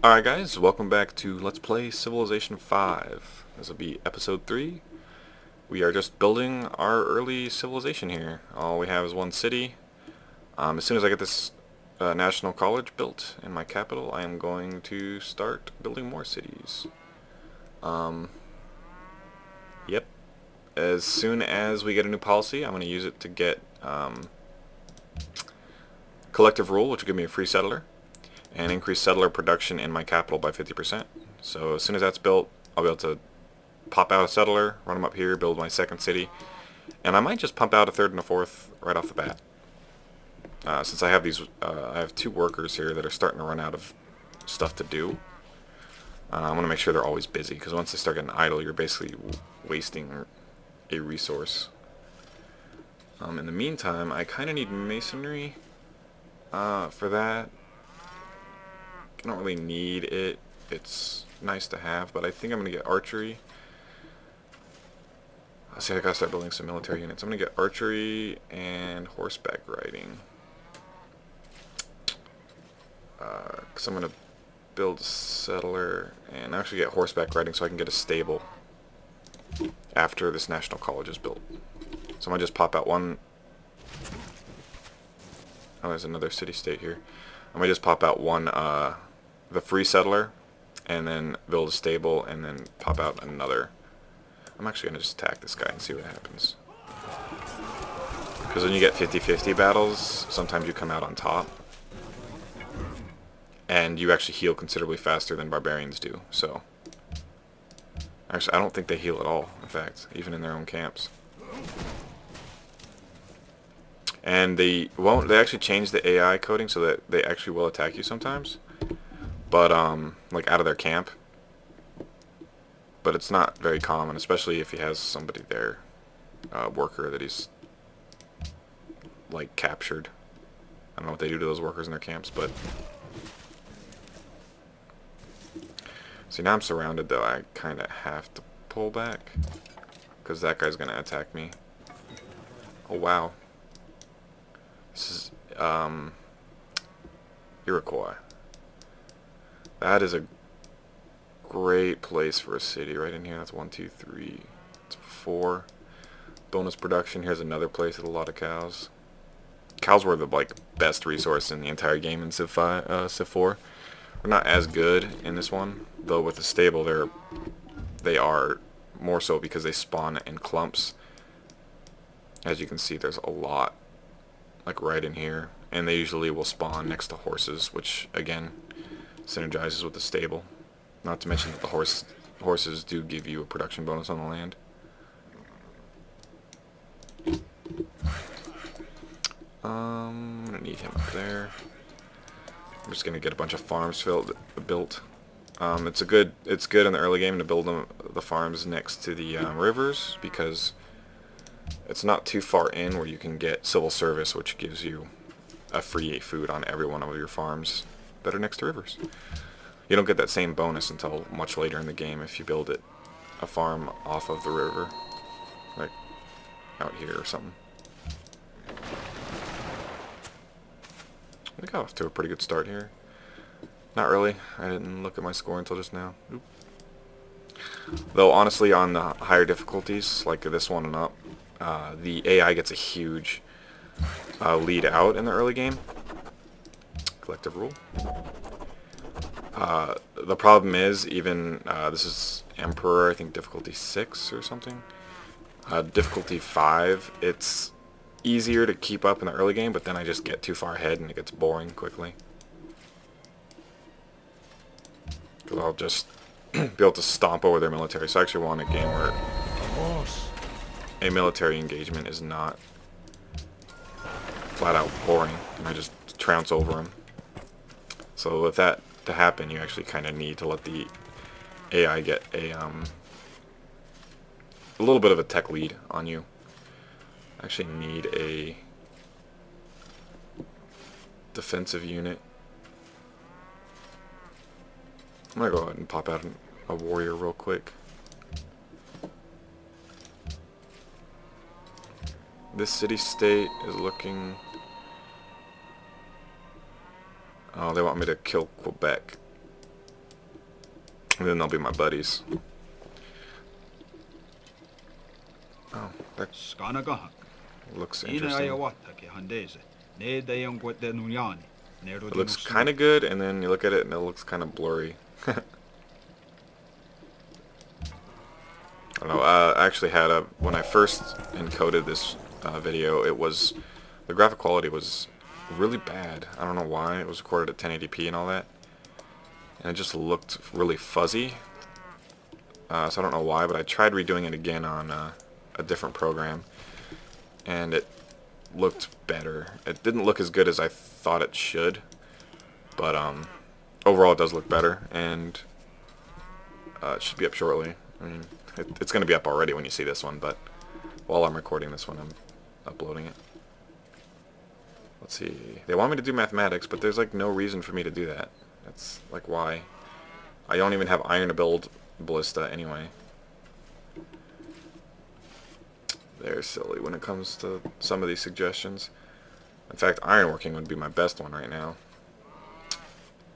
Alright guys, welcome back to Let's Play Civilization 5. This will be episode 3. We are just building our early civilization here. All we have is one city. As soon as I get this national college built in my capital, I am going to start building more cities. Yep. As soon as we get a new policy, I'm going to use it to get collective rule, which will give me a free settler, and increase settler production in my capital by 50%. So as soon as that's built, I'll be able to pop out a settler, run them up here, build my second city, and I might just pump out a third and a fourth right off the bat. Since I have these, I have two workers here that are starting to run out of stuff to do. I want to make sure they're always busy, because once they start getting idle, you're basically wasting a resource. In the meantime, I kind of need masonry for that. I don't really need it. It's nice to have, but I think I'm going to get archery. See, I gotta start building some military units. I'm going to get archery and horseback riding. Because I'm going to build a settler and actually get horseback riding so I can get a stable after this national college is built. So I'm going to just pop out one. Oh, there's another city-state here. I'm going to just pop out one the free settler, and then build a stable, and then pop out another. I'm actually going to just attack this guy and see what happens. Because when you get 50-50 battles, sometimes you come out on top. And you actually heal considerably faster than barbarians do, so. Actually, I don't think they heal at all, in fact, even in their own camps. And they actually change the AI coding so that they actually will attack you sometimes. But, like out of their camp. But it's not very common, especially if he has somebody there, worker that he's, like, captured. I don't know what they do to those workers in their camps, but... See, now I'm surrounded, though. I kind of have to pull back. Because that guy's going to attack me. Oh, wow. This is, Iroquois. That is a great place for a city right in here. That's 1, 2, 3. That's 4. Bonus production. Here's another place with a lot of cows. Cows were the best resource in the entire game in Civ 4. They're not as good in this one, though. With the stable, they are more so because they spawn in clumps. As you can see, there's a lot, like right in here, and they usually will spawn next to horses, which again synergizes with the stable. Not to mention that the horses do give you a production bonus on the land. I'm gonna need him up there. I'm just gonna get a bunch of farms built. It's good in the early game to build the farms next to the rivers, because it's not too far in where you can get civil service, which gives you a free food on every one of your farms that are next to rivers. You don't get that same bonus until much later in the game if you build a farm off of the river, like out here or something. I got off to a pretty good start here. Not really. I didn't look at my score until just now. Oop. Though honestly, on the higher difficulties, like this one and up, the AI gets a huge lead out in the early game. Collective rule. The problem is, even this is Emperor, I think difficulty 6 or something. Difficulty 5, it's easier to keep up in the early game, but then I just get too far ahead and it gets boring quickly. Because I'll just be able to stomp over their military. So I actually want a game where a military engagement is not flat out boring, and I just trounce over them. So with that to happen, you actually kind of need to let the AI get a little bit of a tech lead on you. I actually need a defensive unit. I'm gonna go ahead and pop out a warrior real quick. This city-state is looking... Oh, they want me to kill Quebec. And then they'll be my buddies. Oh, that looks interesting. It looks kind of good, and then you look at it and it looks kind of blurry. I don't know, I actually had when I first encoded this video, the graphic quality was really bad. I don't know why. It was recorded at 1080p and all that. And it just looked really fuzzy. So I don't know why, but I tried redoing it again on a different program, and it looked better. It didn't look as good as I thought it should, but overall it does look better, and it should be up shortly. I mean, it's going to be up already when you see this one, but while I'm recording this one, I'm uploading it. Let's see. They want me to do mathematics, but there's like no reason for me to do that. That's like, why? I don't even have iron to build ballista anyway. They're silly when it comes to some of these suggestions. In fact, ironworking would be my best one right now.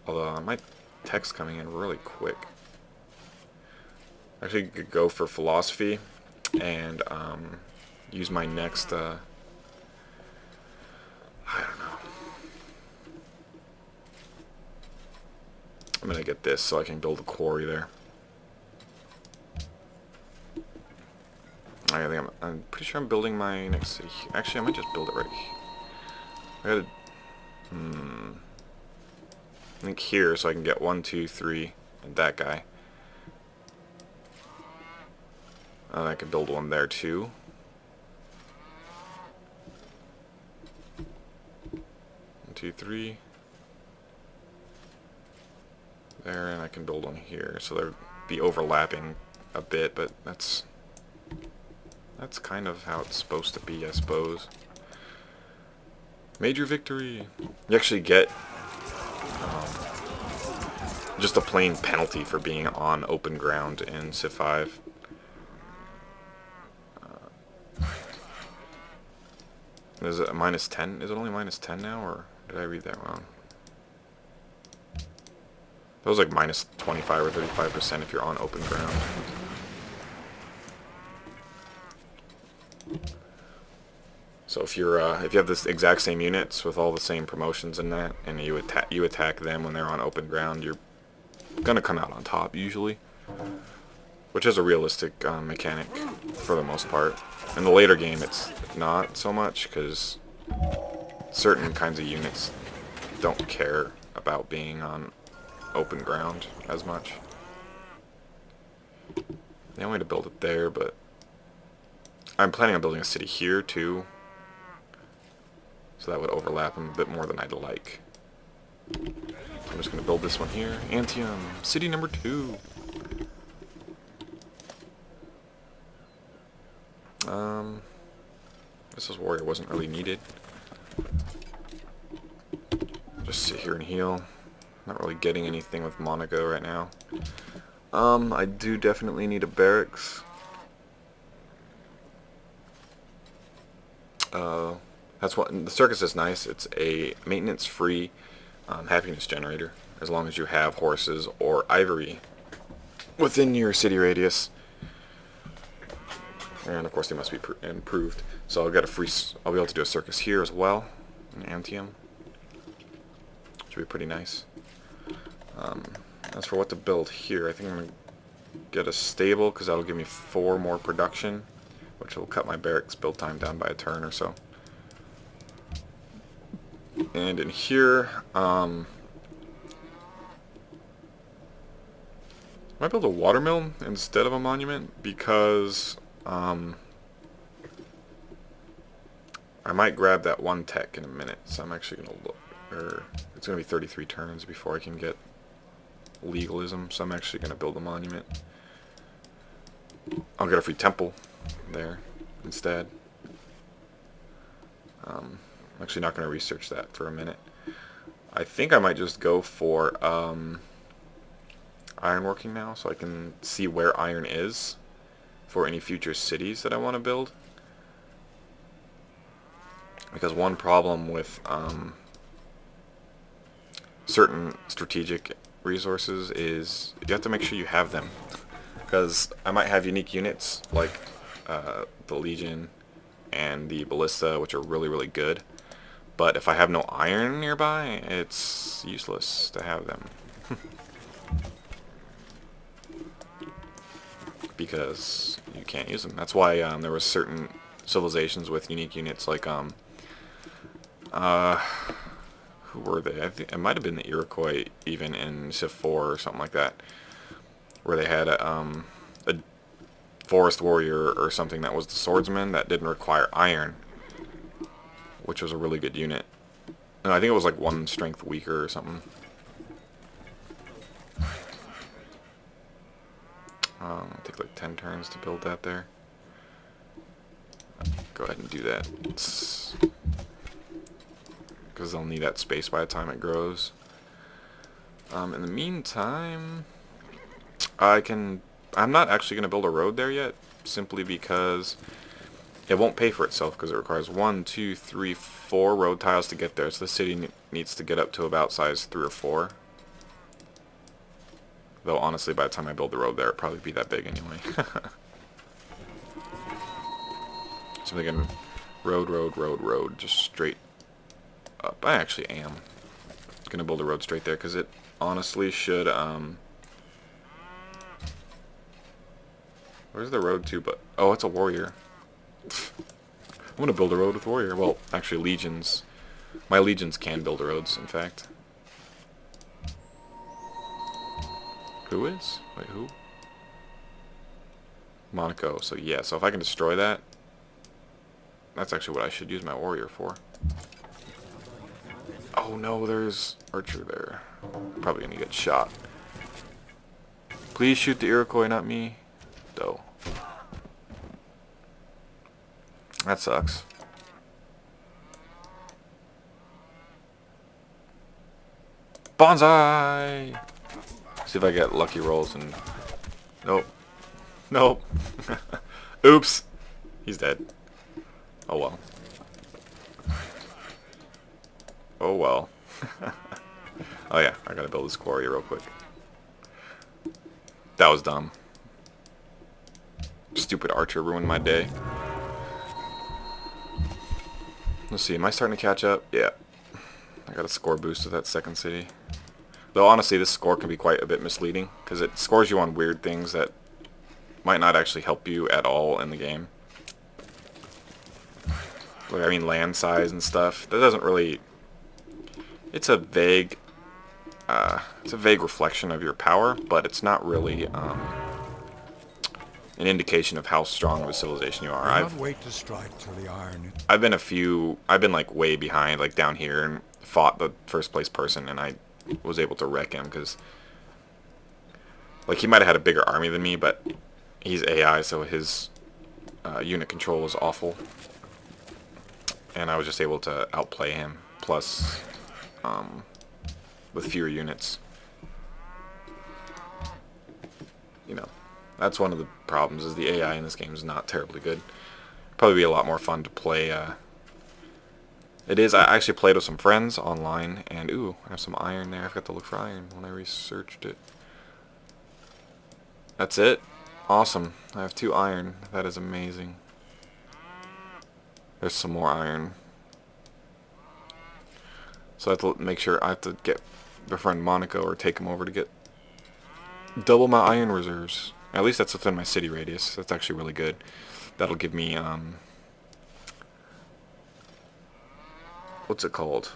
Although my tech's coming in really quick. Actually, could go for philosophy and use my next. I don't know. I'm gonna get this so I can build a quarry there. I think I'm pretty sure I'm building my next city. Actually, I might just build it right here. I gotta, I think here, so I can get 1, 2, 3, and that guy. And I can build one there too. 1, 2, 3. There, and I can build one here. So they'll be overlapping a bit, but that's kind of how it's supposed to be, I suppose. Major victory. You actually get just a plain penalty for being on open ground in Civ5. Is it a -10? Is it only -10 now, or did I read that wrong? That was like -25 or 35% if you're on open ground. So if you have this exact same units with all the same promotions and that, and you attack them when they're on open ground, you're gonna come out on top usually, which is a realistic mechanic for the most part. In the later game, it's not so much because certain kinds of units don't care about being on open ground as much. They want me to build it there, but I'm planning on building a city here too, so that would overlap them a bit more than I'd like. I'm just going to build this one here. Antium, city number 2. This warrior wasn't really needed. Just sit here and heal. Not really getting anything with Monaco right now. I do definitely need a barracks. That's what the circus is nice. It's a maintenance-free happiness generator, as long as you have horses or ivory within your city radius. And of course, they must be improved. So I'll get I'll be able to do a circus here as well, in Antium, which would be pretty nice. As for what to build here, I think I'm gonna get a stable because that'll give me 4 more production, which will cut my barracks build time down by a turn or so. And in here, I might build a watermill instead of a monument because I might grab that 1 tech in a minute. So I'm actually gonna look. It's gonna be 33 turns before I can get legalism. So I'm actually gonna build a monument. I'll get a free temple there instead. I'm actually not going to research that for a minute. I think I might just go for ironworking now, so I can see where iron is for any future cities that I want to build. Because one problem with certain strategic resources is you have to make sure you have them, because I might have unique units like the Legion and the Ballista, which are really good, but if I have no iron nearby, it's useless to have them. Because you can't use them. That's why there were certain civilizations with unique units, like who were they? I think it might have been the Iroquois, even in Civ 4 or something like that, where they had a forest warrior or something that was the swordsman that didn't require iron, which was a really good unit. And I think it was like 1 strength weaker or something. It'll take like 10 turns to build that there. Go ahead and do that. Because they'll need that space by the time it grows. In the meantime, I'm not actually going to build a road there yet, simply because it won't pay for itself, because it requires 1, 2, 3, 4 road tiles to get there. So the city needs to get up to about size 3 or 4. Though honestly, by the time I build the road there, it'll probably be that big anyway. So I'm thinking road, just straight up. I actually am gonna build a road straight there, because it honestly should, where's the road to? But oh, it's a warrior. I'm gonna build a road with warrior. Well, actually, legions. My legions can build roads, in fact. Who is? Wait, who? Monaco. So yeah, so if I can destroy that, that's actually what I should use my warrior for. Oh no, there's archer there. I'm probably gonna get shot. Please shoot the Iroquois, not me. Though. That sucks. Bonsai! See if I get lucky rolls and... Nope. Nope. Oops. He's dead. Oh well. Oh well. Oh yeah, I gotta build this quarry real quick. That was dumb. Stupid archer ruined my day. Let's see, am I starting to catch up? Yeah. I got a score boost with that second city. Though honestly, this score can be quite a bit misleading, because it scores you on weird things that might not actually help you at all in the game. Like, I mean, land size and stuff. That doesn't really... It's a vague reflection of your power, but it's not really an indication of how strong of a civilization you are. I've been like way behind, like down here, and fought the first place person, and I was able to wreck him, because like he might have had a bigger army than me, but he's AI, so his unit control was awful, and I was just able to outplay him, plus with fewer units. You know, that's one of the problems, is the AI in this game is not terribly good. Probably be a lot more fun to play. It is. I actually played with some friends online, and ooh, I have some iron there. I forgot to look for iron when I researched it. That's it. Awesome. I have 2 iron. That is amazing. There's some more iron. So I have to make sure I have to befriend Monaco or take him over to get double my iron reserves. At least that's within my city radius. That's actually really good. That'll give me what's it called?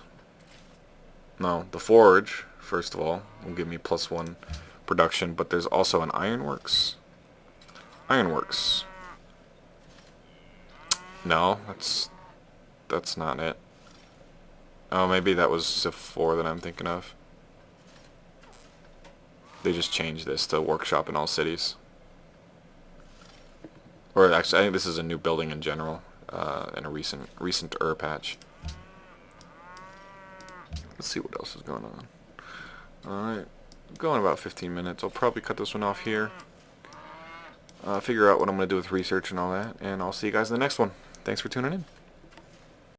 No, the forge, first of all, will give me +1 production, but there's also an ironworks. Ironworks. No, that's not it. Oh, maybe that was Civ 4 that I'm thinking of. They just changed this to workshop in all cities. Or actually, I think this is a new building in general, in a recent patch. Let's see what else is going on. Alright, going about 15 minutes. I'll probably cut this one off here. Figure out what I'm going to do with research and all that, and I'll see you guys in the next one. Thanks for tuning in.